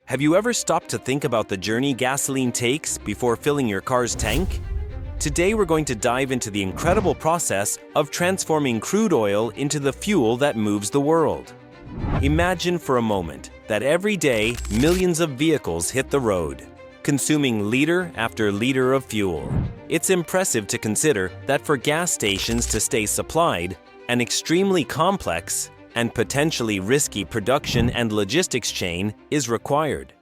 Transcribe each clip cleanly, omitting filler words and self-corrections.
Have you ever stopped to think about the journey gasoline takes before filling your car's tank? Today we're going to dive into the incredible process of transforming crude oil into the fuel that moves the world. Imagine for a moment that every day millions of vehicles hit the road, consuming liter after liter of fuel. It's impressive to consider that for gas stations to stay supplied, an extremely complex and potentially risky production and logistics chain is required.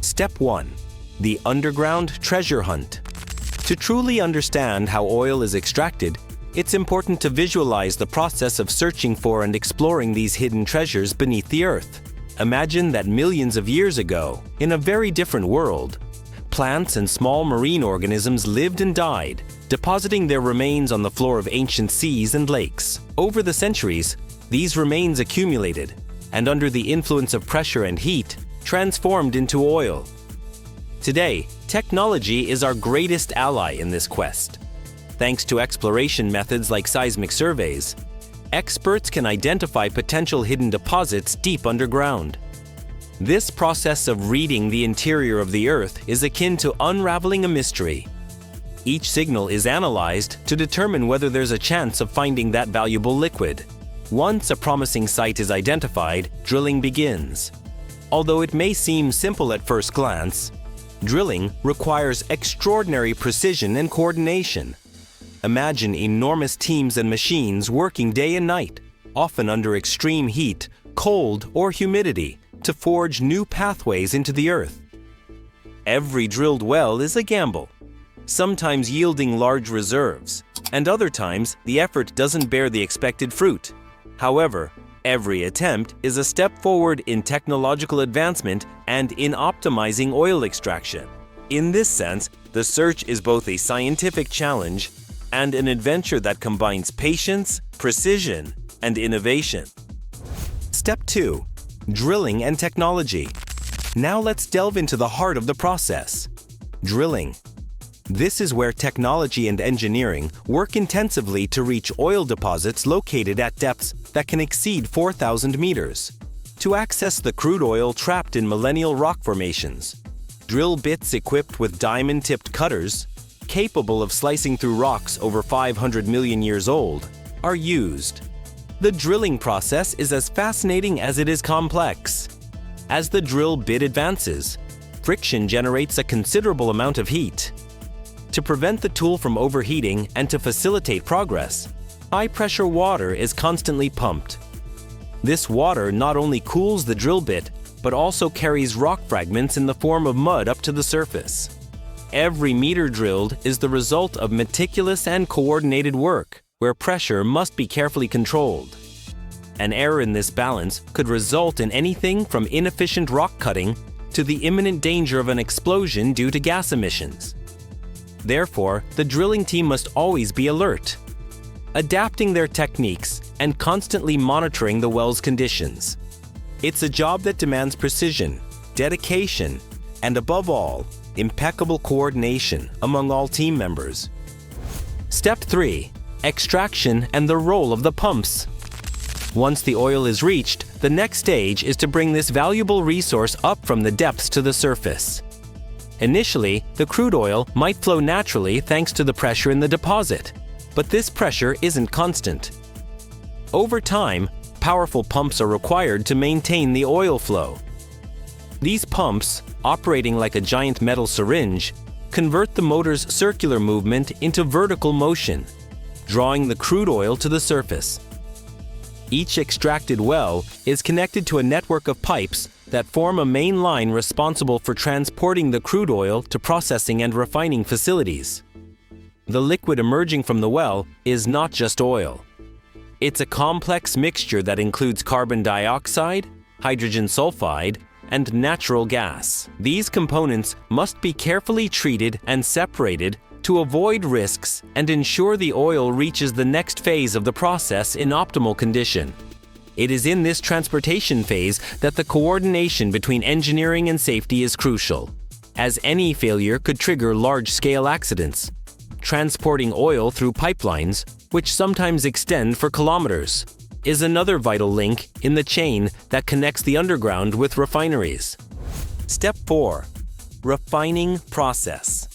Step 1. The underground treasure hunt. To truly understand how oil is extracted, it's important to visualize the process of searching for and exploring these hidden treasures beneath the earth. Imagine that millions of years ago, in a very different world, plants and small marine organisms lived and died, depositing their remains on the floor of ancient seas and lakes. Over the centuries, these remains accumulated, and under the influence of pressure and heat, transformed into oil. Today, technology is our greatest ally in this quest. Thanks to exploration methods like seismic surveys, experts can identify potential hidden deposits deep underground. This process of reading the interior of the Earth is akin to unraveling a mystery. Each signal is analyzed to determine whether there's a chance of finding that valuable liquid. Once a promising site is identified, drilling begins. Although it may seem simple at first glance, drilling requires extraordinary precision and coordination. Imagine enormous teams and machines working day and night, often under extreme heat, cold, or humidity, to forge new pathways into the earth. Every drilled well is a gamble, sometimes yielding large reserves, and other times the effort doesn't bear the expected fruit. However, every attempt is a step forward in technological advancement and in optimizing oil extraction. In this sense, the search is both a scientific challenge and an adventure that combines patience, precision, and innovation. Step 2. Drilling and technology. Now let's delve into the heart of the process. Drilling. This is where technology and engineering work intensively to reach oil deposits located at depths that can exceed 4,000 meters. To access the crude oil trapped in millennial rock formations, drill bits equipped with diamond-tipped cutters, capable of slicing through rocks over 500 million years old, are used. The drilling process is as fascinating as it is complex. As the drill bit advances, friction generates a considerable amount of heat. To prevent the tool from overheating and to facilitate progress, high-pressure water is constantly pumped. This water not only cools the drill bit, but also carries rock fragments in the form of mud up to the surface. Every meter drilled is the result of meticulous and coordinated work, where pressure must be carefully controlled. An error in this balance could result in anything from inefficient rock cutting to the imminent danger of an explosion due to gas emissions. Therefore, the drilling team must always be alert, adapting their techniques and constantly monitoring the well's conditions. It's a job that demands precision, dedication, and above all, impeccable coordination among all team members. Step 3. Extraction and the role of the pumps. Once the oil is reached, the next stage is to bring this valuable resource up from the depths to the surface. Initially, the crude oil might flow naturally thanks to the pressure in the deposit, but this pressure isn't constant. Over time, powerful pumps are required to maintain the oil flow. These pumps, operating like a giant metal syringe, convert the motor's circular movement into vertical motion, drawing the crude oil to the surface. Each extracted well is connected to a network of pipes that form a main line responsible for transporting the crude oil to processing and refining facilities. The liquid emerging from the well is not just oil. It's a complex mixture that includes carbon dioxide, hydrogen sulfide, and natural gas. These components must be carefully treated and separated to avoid risks and ensure the oil reaches the next phase of the process in optimal condition. It is in this transportation phase that the coordination between engineering and safety is crucial, as any failure could trigger large-scale accidents. Transporting oil through pipelines which sometimes extend for kilometers, is another vital link in the chain that connects the underground with refineries. Step 4. Refining process.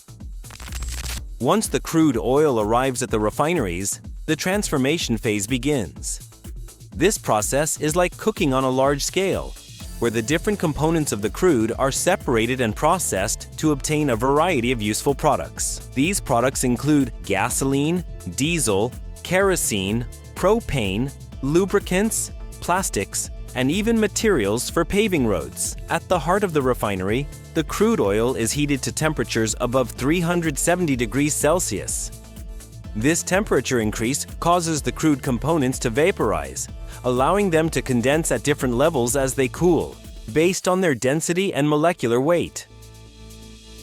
Once the crude oil arrives at the refineries, the transformation phase begins. This process is like cooking on a large scale, where the different components of the crude are separated and processed to obtain a variety of useful products. These products include gasoline, diesel, kerosene, propane, lubricants, plastics, and even materials for paving roads. At the heart of the refinery, the crude oil is heated to temperatures above 370 degrees Celsius. This temperature increase causes the crude components to vaporize, allowing them to condense at different levels as they cool, based on their density and molecular weight.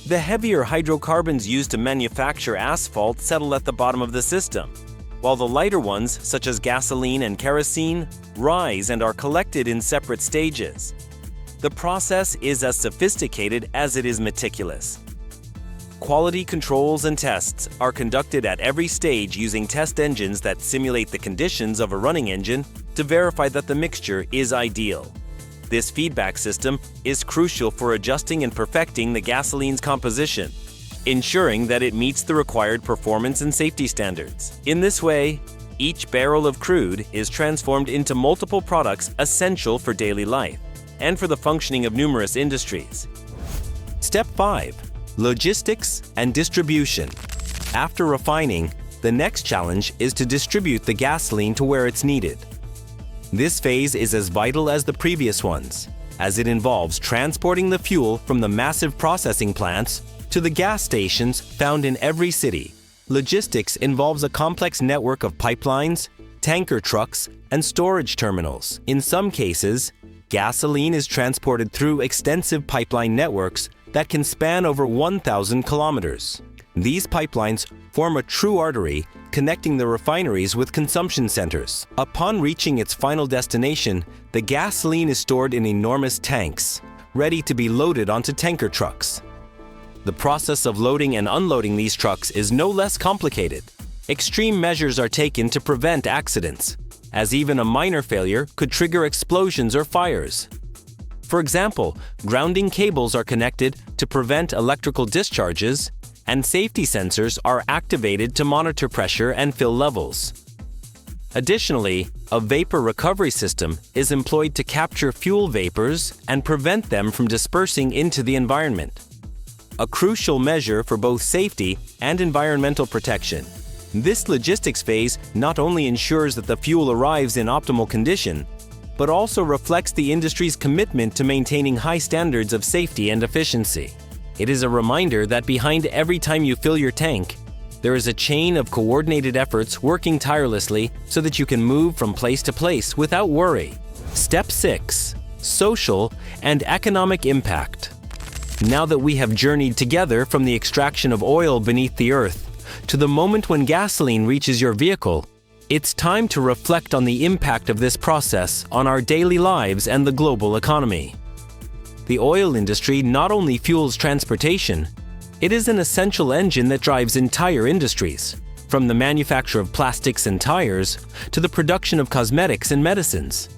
The heavier hydrocarbons used to manufacture asphalt settle at the bottom of the system, while the lighter ones, such as gasoline and kerosene, rise and are collected in separate stages. The process is as sophisticated as it is meticulous. Quality controls and tests are conducted at every stage using test engines that simulate the conditions of a running engine to verify that the mixture is ideal. This feedback system is crucial for adjusting and perfecting the gasoline's composition, ensuring that it meets the required performance and safety standards. In this way, each barrel of crude is transformed into multiple products essential for daily life and for the functioning of numerous industries. Step 5. Logistics and distribution. After refining, the next challenge is to distribute the gasoline to where it's needed. This phase is as vital as the previous ones, as it involves transporting the fuel from the massive processing plants to the gas stations found in every city. Logistics involves a complex network of pipelines, tanker trucks, and storage terminals. In some cases, gasoline is transported through extensive pipeline networks that can span over 1,000 kilometers. These pipelines form a true artery connecting the refineries with consumption centers. Upon reaching its final destination, the gasoline is stored in enormous tanks, ready to be loaded onto tanker trucks. The process of loading and unloading these trucks is no less complicated. Extreme measures are taken to prevent accidents, as even a minor failure could trigger explosions or fires. For example, grounding cables are connected to prevent electrical discharges, and safety sensors are activated to monitor pressure and fill levels. Additionally, a vapor recovery system is employed to capture fuel vapors and prevent them from dispersing into the environment, a crucial measure for both safety and environmental protection. This logistics phase not only ensures that the fuel arrives in optimal condition, but also reflects the industry's commitment to maintaining high standards of safety and efficiency. It is a reminder that behind every time you fill your tank, there is a chain of coordinated efforts working tirelessly so that you can move from place to place without worry. Step 6. Social and economic impact. Now that we have journeyed together from the extraction of oil beneath the earth to the moment when gasoline reaches your vehicle, it's time to reflect on the impact of this process on our daily lives and the global economy. The oil industry not only fuels transportation, it is an essential engine that drives entire industries, from the manufacture of plastics and tires to the production of cosmetics and medicines.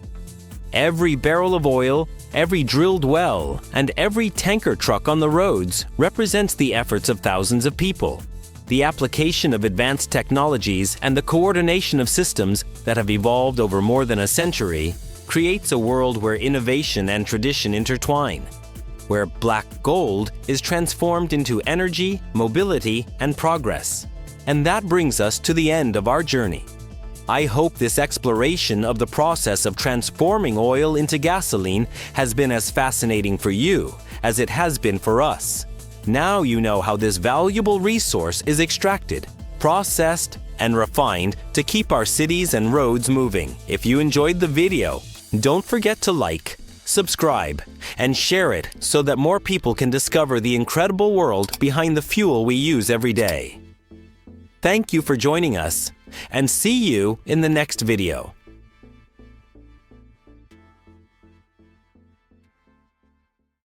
Every barrel of oil, every drilled well, and every tanker truck on the roads represents the efforts of thousands of people. The application of advanced technologies and the coordination of systems that have evolved over more than a century creates a world where innovation and tradition intertwine, where black gold is transformed into energy, mobility, and progress. And that brings us to the end of our journey. I hope this exploration of the process of transforming oil into gasoline has been as fascinating for you as it has been for us. Now you know how this valuable resource is extracted, processed, and refined to keep our cities and roads moving. If you enjoyed the video, don't forget to like, subscribe, and share it so that more people can discover the incredible world behind the fuel we use every day. Thank you for joining us, and see you in the next video.